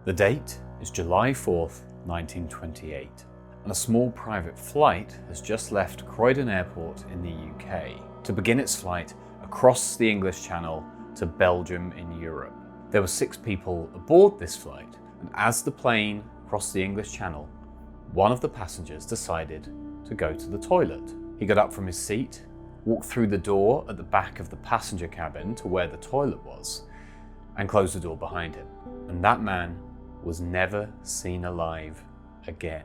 The date is July 4th, 1928, and a small private flight has just left Croydon Airport in the UK to begin its flight across the English Channel to Belgium in Europe. There were 6 people aboard this flight, and as the plane crossed the English Channel, one of the passengers decided to go to the toilet. He got up from his seat, walked through the door at the back of the passenger cabin to where the toilet was, and closed the door behind him. And that man was never seen alive again.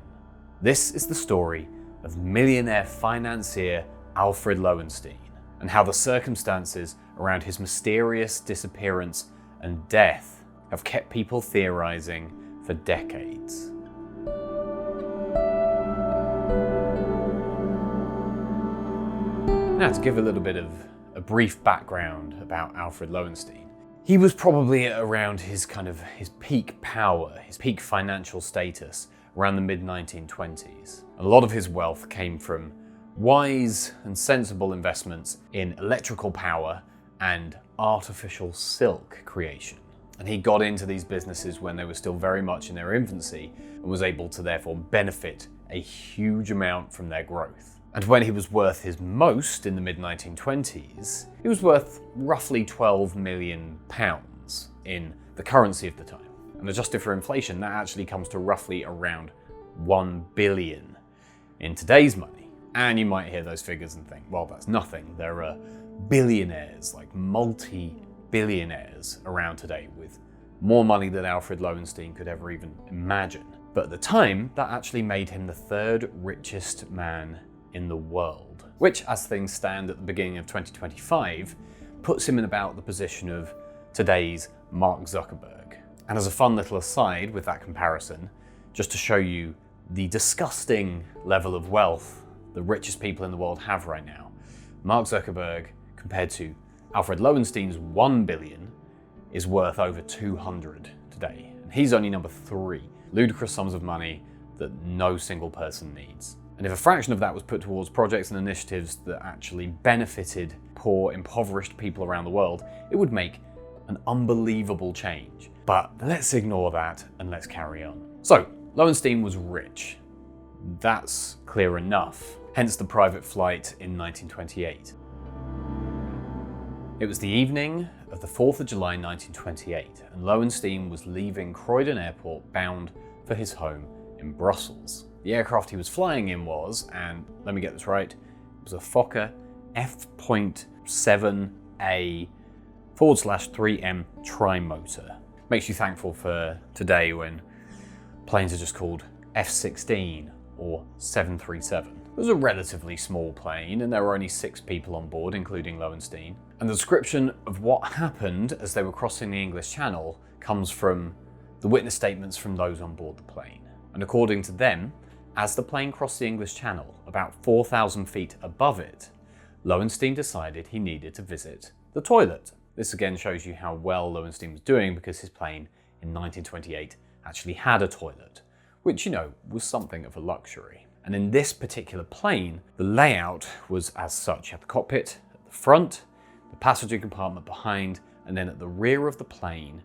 This is the story of millionaire financier Alfred Lowenstein, and how the circumstances around his mysterious disappearance and death have kept people theorizing for decades. Now, to give a little bit of a brief background about Alfred Lowenstein. He was probably around his peak power, his peak financial status around the mid-1920s. A lot of his wealth came from wise and sensible investments in electrical power and artificial silk creation. And he got into these businesses when they were still very much in their infancy and was able to therefore benefit a huge amount from their growth. And when he was worth his most in the mid-1920s, he was worth roughly £12 million in the currency of the time. And adjusted for inflation, that actually comes to roughly around 1 billion in today's money. And you might hear those figures and think, well, that's nothing. There are billionaires, like multi-billionaires around today with more money than Alfred Lowenstein could ever even imagine. But at the time, that actually made him the 3rd richest man in the world, which, as things stand at the beginning of 2025, puts him in about the position of today's Mark Zuckerberg. And as a fun little aside with that comparison, just to show you the disgusting level of wealth the richest people in the world have right now, Mark Zuckerberg, compared to Alfred Lowenstein's 1 billion, is worth over 200 today. And he's only number 3. Ludicrous sums of money that no single person needs. And if a fraction of that was put towards projects and initiatives that actually benefited poor, impoverished people around the world, it would make an unbelievable change. But let's ignore that and let's carry on. So, Lowenstein was rich. That's clear enough. Hence the private flight in 1928. It was the evening of the 4th of July 1928, and Lowenstein was leaving Croydon Airport bound for his home in Brussels. The aircraft he was flying in was, and let me get this right, it was a Fokker F.7A/3M trimotor. Makes you thankful for today when planes are just called F-16 or 737. It was a relatively small plane and there were only 6 people on board, including Lowenstein. And the description of what happened as they were crossing the English Channel comes from the witness statements from those on board the plane. And according to them, as the plane crossed the English Channel, about 4,000 feet above it, Lowenstein decided he needed to visit the toilet. This again shows you how well Lowenstein was doing, because his plane in 1928 actually had a toilet, which, was something of a luxury. And in this particular plane, the layout was as such. You had the cockpit at the front, the passenger compartment behind, and then at the rear of the plane,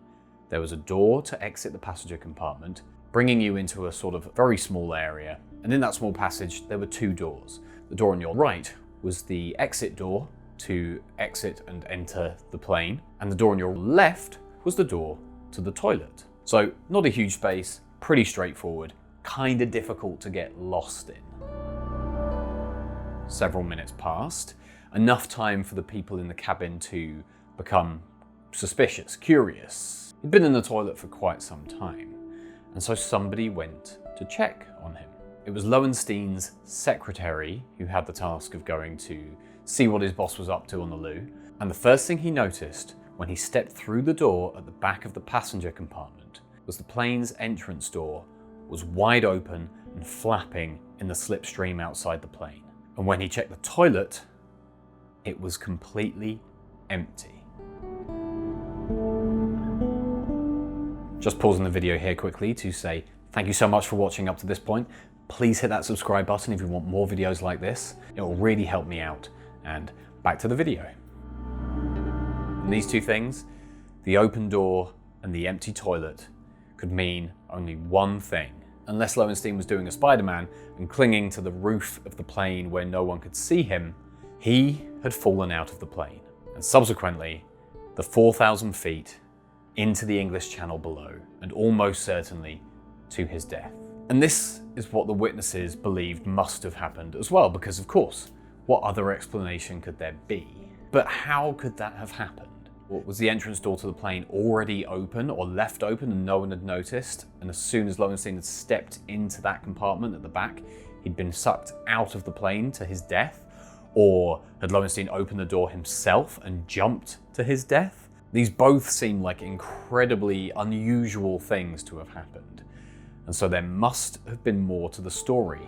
there was a door to exit the passenger compartment, bringing you into a sort of very small area. And in that small passage, there were 2 doors. The door on your right was the exit door to exit and enter the plane, and the door on your left was the door to the toilet. So not a huge space, pretty straightforward, kind of difficult to get lost in. Several minutes passed, enough time for the people in the cabin to become suspicious, curious. He'd been in the toilet for quite some time, and so somebody went to check on him. It was Lowenstein's secretary who had the task of going to see what his boss was up to on the loo, and the first thing he noticed when he stepped through the door at the back of the passenger compartment was the plane's entrance door was wide open and flapping in the slipstream outside the plane. And when he checked the toilet, it was completely empty. Just pausing the video here quickly to say thank you so much for watching up to this point. Please hit that subscribe button if you want more videos like this. It will really help me out. And back to the video. And these 2 things, the open door and the empty toilet, could mean only one thing. Unless Lowenstein was doing a Spider-Man and clinging to the roof of the plane where no one could see him, he had fallen out of the plane, and subsequently, the 4,000 feet into the English Channel below, and almost certainly to his death. And this is what the witnesses believed must have happened as well, because of course, what other explanation could there be? But how could that have happened? Was the entrance door to the plane already open or left open and no one had noticed? And as soon as Lowenstein had stepped into that compartment at the back, he'd been sucked out of the plane to his death? Or had Lowenstein opened the door himself and jumped to his death? These both seem like incredibly unusual things to have happened. And so there must have been more to the story.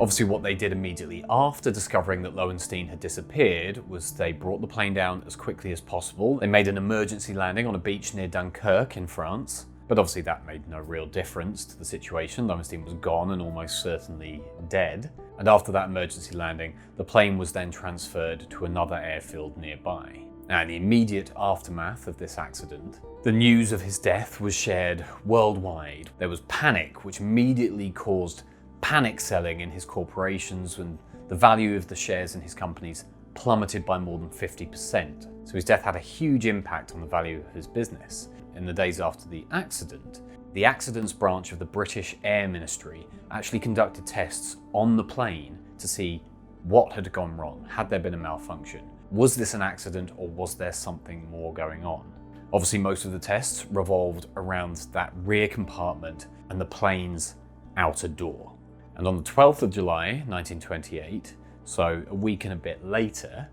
Obviously, what they did immediately after discovering that Lowenstein had disappeared was they brought the plane down as quickly as possible. They made an emergency landing on a beach near Dunkirk in France. But obviously that made no real difference to the situation. Lowenstein was gone and almost certainly dead. And after that emergency landing, the plane was then transferred to another airfield nearby. Now, in the immediate aftermath of this accident, the news of his death was shared worldwide. There was panic, which immediately caused panic selling in his corporations, and the value of the shares in his companies plummeted by more than 50%. So his death had a huge impact on the value of his business. In the days after the accidents branch of the British Air Ministry actually conducted tests on the plane to see what had gone wrong. Had there been a malfunction? Was this an accident or was there something more going on? Obviously, most of the tests revolved around that rear compartment and the plane's outer door. And on the 12th of July, 1928, so a week and a bit later,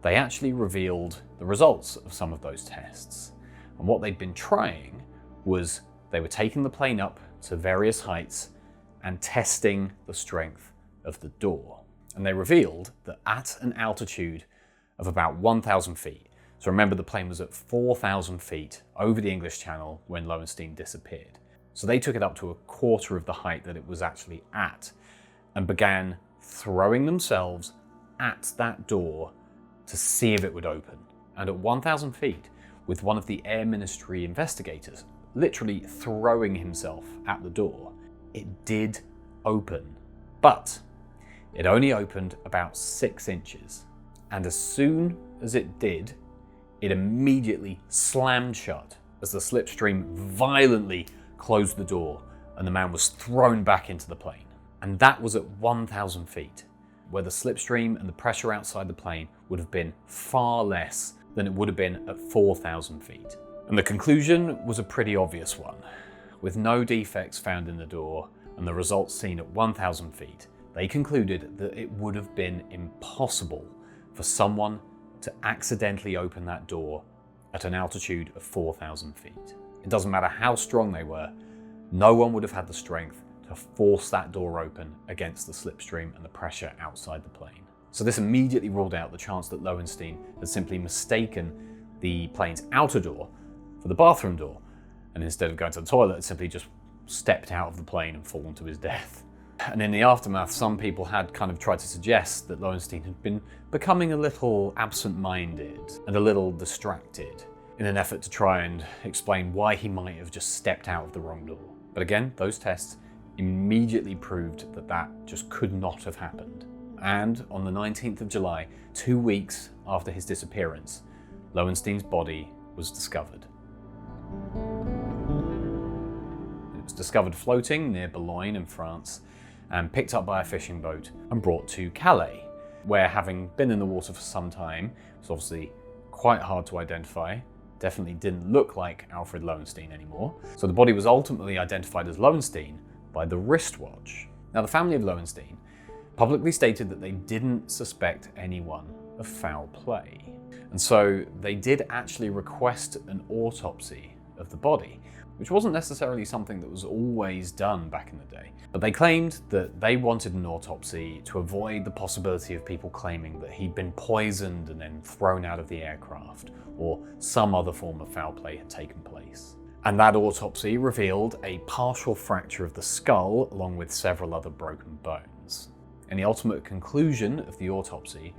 they actually revealed the results of some of those tests. And what they'd been trying was they were taking the plane up to various heights and testing the strength of the door. And they revealed that at an altitude of about 1,000 feet, so remember the plane was at 4,000 feet over the English Channel when Lowenstein disappeared. So they took it up to a quarter of the height that it was actually at and began throwing themselves at that door to see if it would open. And at 1,000 feet, with one of the Air Ministry investigators literally throwing himself at the door, it did open. But it only opened about 6 inches. And as soon as it did, it immediately slammed shut as the slipstream violently closed the door and the man was thrown back into the plane. And that was at 1,000 feet, where the slipstream and the pressure outside the plane would have been far less than it would have been at 4,000 feet. And the conclusion was a pretty obvious one. With no defects found in the door and the results seen at 1,000 feet, they concluded that it would have been impossible for someone to accidentally open that door at an altitude of 4,000 feet. It doesn't matter how strong they were, no one would have had the strength to force that door open against the slipstream and the pressure outside the plane. So this immediately ruled out the chance that Lowenstein had simply mistaken the plane's outer door for the bathroom door, and instead of going to the toilet, had simply just stepped out of the plane and fallen to his death. And in the aftermath, some people had kind of tried to suggest that Lowenstein had been becoming a little absent-minded and a little distracted in an effort to try and explain why he might have just stepped out of the wrong door. But again, those tests immediately proved that that just could not have happened. And on the 19th of July, 2 weeks after his disappearance, Lowenstein's body was discovered. It was discovered floating near Boulogne in France and picked up by a fishing boat and brought to Calais, where, having been in the water for some time, it was obviously quite hard to identify. Definitely didn't look like Alfred Lowenstein anymore. So the body was ultimately identified as Lowenstein by the wristwatch. Now, the family of Lowenstein publicly stated that they didn't suspect anyone of foul play. And so they did actually request an autopsy of the body, which wasn't necessarily something that was always done back in the day. But they claimed that they wanted an autopsy to avoid the possibility of people claiming that he'd been poisoned and then thrown out of the aircraft, or some other form of foul play had taken place. And that autopsy revealed a partial fracture of the skull along with several other broken bones. And the ultimate conclusion of the autopsy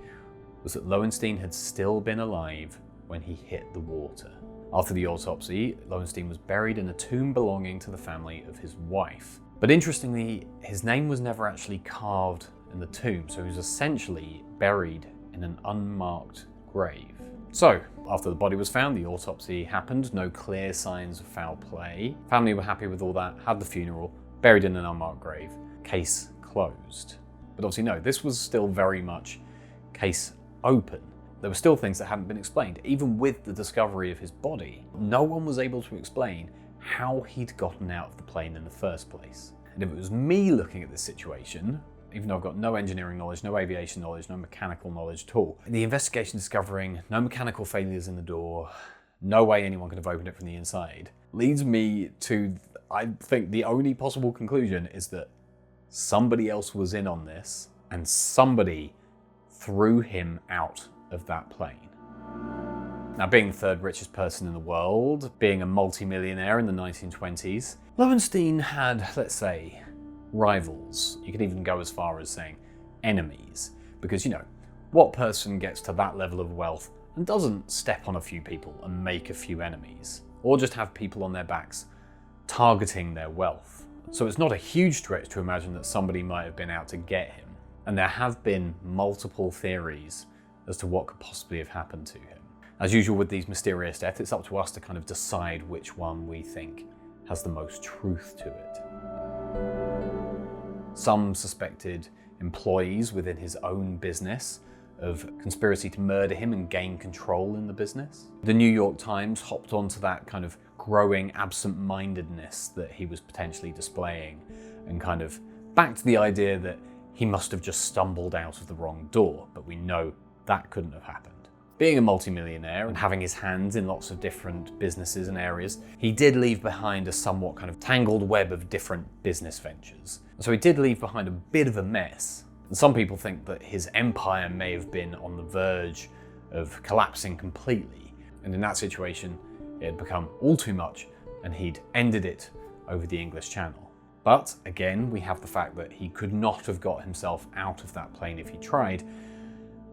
was that Lowenstein had still been alive when he hit the water. After the autopsy, Lowenstein was buried in a tomb belonging to the family of his wife. But interestingly, his name was never actually carved in the tomb, so he was essentially buried in an unmarked grave. So, after the body was found, the autopsy happened, no clear signs of foul play. Family were happy with all that, had the funeral, buried in an unmarked grave, case closed. But obviously no, this was still very much case open. There were still things that hadn't been explained. Even with the discovery of his body, no one was able to explain how he'd gotten out of the plane in the first place. And if it was me looking at this situation, even though I've got no engineering knowledge, no aviation knowledge, no mechanical knowledge at all, the investigation discovering no mechanical failures in the door, no way anyone could have opened it from the inside, leads me to, I think, the only possible conclusion is that somebody else was in on this and somebody threw him out of that plane. Now, being the third richest person in the world, being a multi-millionaire in the 1920s, Lowenstein had, let's say, rivals. You could even go as far as saying enemies, because, you know, what person gets to that level of wealth and doesn't step on a few people and make a few enemies, or just have people on their backs targeting their wealth? So it's not a huge stretch to imagine that somebody might have been out to get him. And there have been multiple theories as to what could possibly have happened to him. As usual with these mysterious deaths, it's up to us to kind of decide which one we think has the most truth to it. Some suspected employees within his own business of conspiracy to murder him and gain control in the business. The New York Times hopped onto that kind of growing absent-mindedness that he was potentially displaying and kind of backed the idea that he must have just stumbled out of the wrong door, but we know that couldn't have happened. Being a multimillionaire and having his hands in lots of different businesses and areas, he did leave behind a somewhat kind of tangled web of different business ventures. So he did leave behind a bit of a mess. And some people think that his empire may have been on the verge of collapsing completely. And in that situation, it had become all too much and he'd ended it over the English Channel. But again, we have the fact that he could not have got himself out of that plane if he tried,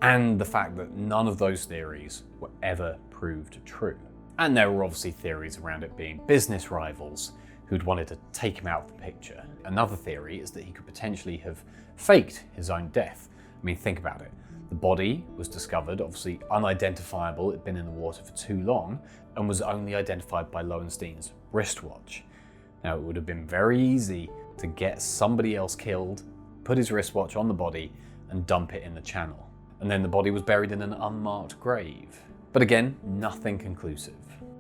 and the fact that none of those theories were ever proved true. And there were obviously theories around it being business rivals who'd wanted to take him out of the picture. Another theory is that he could potentially have faked his own death. I mean, think about it. The body was discovered, obviously unidentifiable, it'd been in the water for too long, and was only identified by Lowenstein's wristwatch. Now, it would have been very easy to get somebody else killed, put his wristwatch on the body, and dump it in the channel. And then the body was buried in an unmarked grave. But again, nothing conclusive.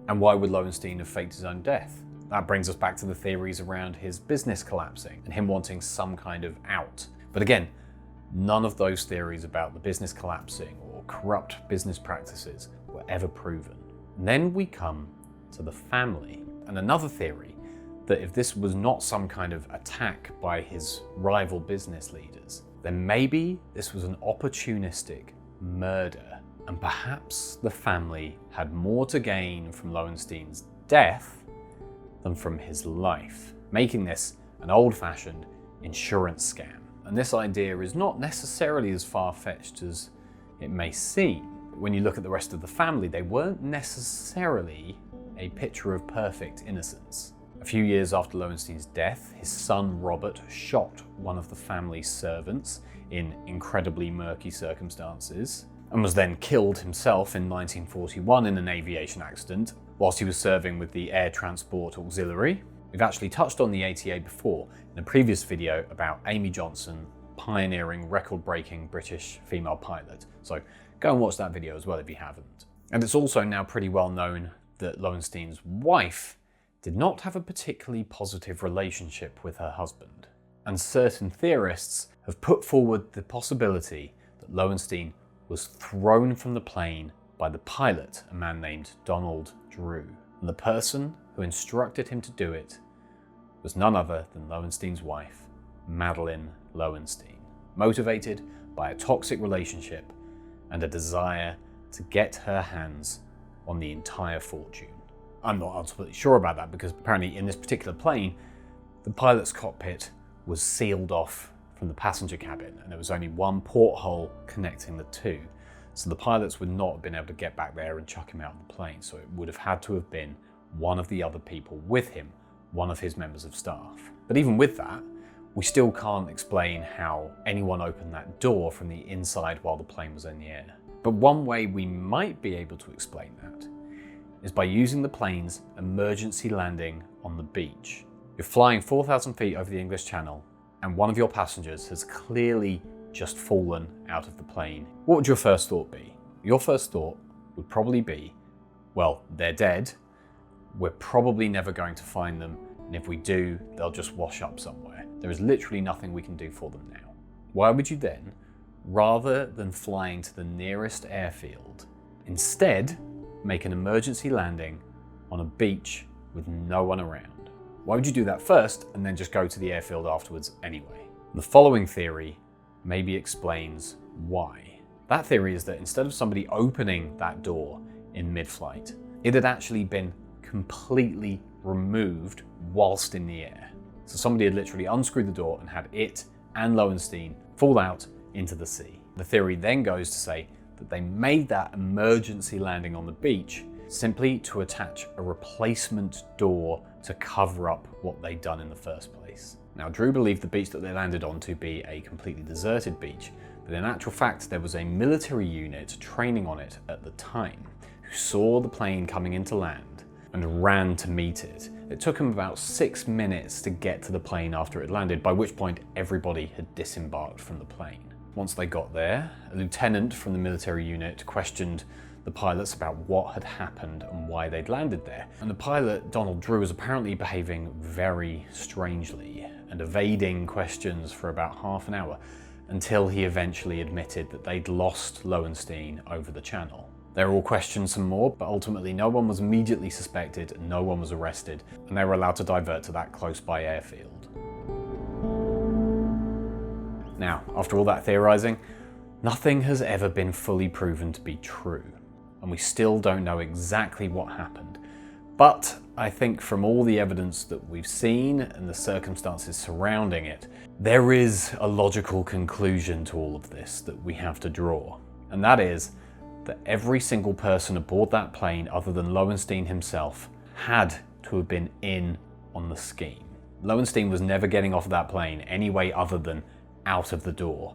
And why would Lowenstein have faked his own death? That brings us back to the theories around his business collapsing and him wanting some kind of out. But again, none of those theories about the business collapsing or corrupt business practices were ever proven. And then we come to the family. And another theory, that if this was not some kind of attack by his rival business leaders, then maybe this was an opportunistic murder, and perhaps the family had more to gain from Lowenstein's death than from his life, making this an old-fashioned insurance scam. And this idea is not necessarily as far-fetched as it may seem. When you look at the rest of the family, they weren't necessarily a picture of perfect innocence. A few years after Lowenstein's death, his son Robert shot one of the family's servants in incredibly murky circumstances, and was then killed himself in 1941 in an aviation accident whilst he was serving with the Air Transport Auxiliary. We've actually touched on the ATA before in a previous video about Amy Johnson, pioneering, record-breaking British female pilot, so go and watch that video as well if you haven't. And it's also now pretty well known that Lowenstein's wife did not have a particularly positive relationship with her husband. And certain theorists have put forward the possibility that Lowenstein was thrown from the plane by the pilot, a man named Donald Drew. And the person who instructed him to do it was none other than Lowenstein's wife, Madeleine Lowenstein, motivated by a toxic relationship and a desire to get her hands on the entire fortune. I'm not absolutely sure about that because apparently in this particular plane, the pilot's cockpit was sealed off from the passenger cabin and there was only one porthole connecting the two. So the pilots would not have been able to get back there and chuck him out of the plane. So it would have had to have been one of the other people with him, one of his members of staff. But even with that, we still can't explain how anyone opened that door from the inside while the plane was in the air. But one way we might be able to explain that is by using the plane's emergency landing on the beach. You're flying 4,000 feet over the English Channel, and one of your passengers has clearly just fallen out of the plane. What would your first thought be? Your first thought would probably be, well, they're dead. We're probably never going to find them, and if we do, they'll just wash up somewhere. There is literally nothing we can do for them now. Why would you then, rather than flying to the nearest airfield, instead make an emergency landing on a beach with no one around? Why would you do that first and then just go to the airfield afterwards anyway? The following theory maybe explains why. That theory is that instead of somebody opening that door in mid-flight, it had actually been completely removed whilst in the air. So somebody had literally unscrewed the door and had it and Lowenstein fall out into the sea. The theory then goes to say that they made that emergency landing on the beach simply to attach a replacement door to cover up what they'd done in the first place. Now, Drew believed the beach that they landed on to be a completely deserted beach, but in actual fact there was a military unit training on it at the time who saw the plane coming into land and ran to meet it. It took them about 6 minutes to get to the plane after it landed, by which point everybody had disembarked from the plane. Once they got there, a lieutenant from the military unit questioned the pilots about what had happened and why they'd landed there. And the pilot, Donald Drew, was apparently behaving very strangely and evading questions for about half an hour until he eventually admitted that they'd lost Lowenstein over the channel. They were all questioned some more, but ultimately no one was immediately suspected and no one was arrested, and they were allowed to divert to that close-by airfield. Now, after all that theorizing, nothing has ever been fully proven to be true, and we still don't know exactly what happened. But I think from all the evidence that we've seen and the circumstances surrounding it, there is a logical conclusion to all of this that we have to draw, and that is that every single person aboard that plane, other than Lowenstein himself, had to have been in on the scheme. Lowenstein was never getting off of that plane any way other than out of the door,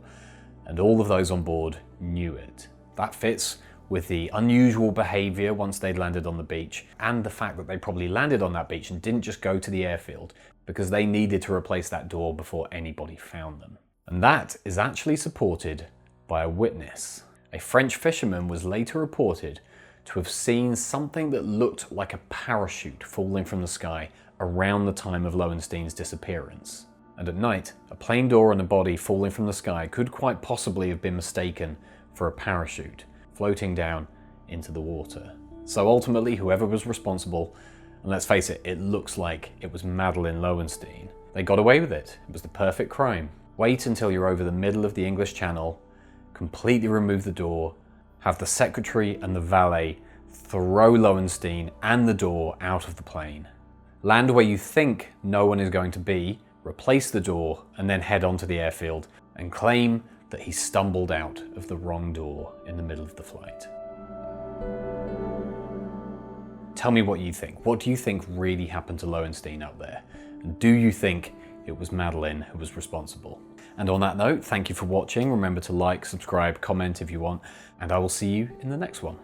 and all of those on board knew it. That fits with the unusual behavior once they'd landed on the beach, and the fact that they probably landed on that beach and didn't just go to the airfield because they needed to replace that door before anybody found them. And that is actually supported by a witness. A French fisherman was later reported to have seen something that looked like a parachute falling from the sky around the time of Lowenstein's disappearance. And at night, a plane door and a body falling from the sky could quite possibly have been mistaken for a parachute floating down into the water. So ultimately, whoever was responsible, and let's face it, it looks like it was Madeleine Lowenstein, they got away with it. It was the perfect crime. Wait until you're over the middle of the English Channel, completely remove the door, have the secretary and the valet throw Lowenstein and the door out of the plane, land where you think no one is going to be, replace the door, and then head onto the airfield and claim that he stumbled out of the wrong door in the middle of the flight. Tell me what you think. What do you think really happened to Lowenstein up there? And do you think it was Madeleine who was responsible? And on that note, thank you for watching. Remember to like, subscribe, comment if you want, and I will see you in the next one.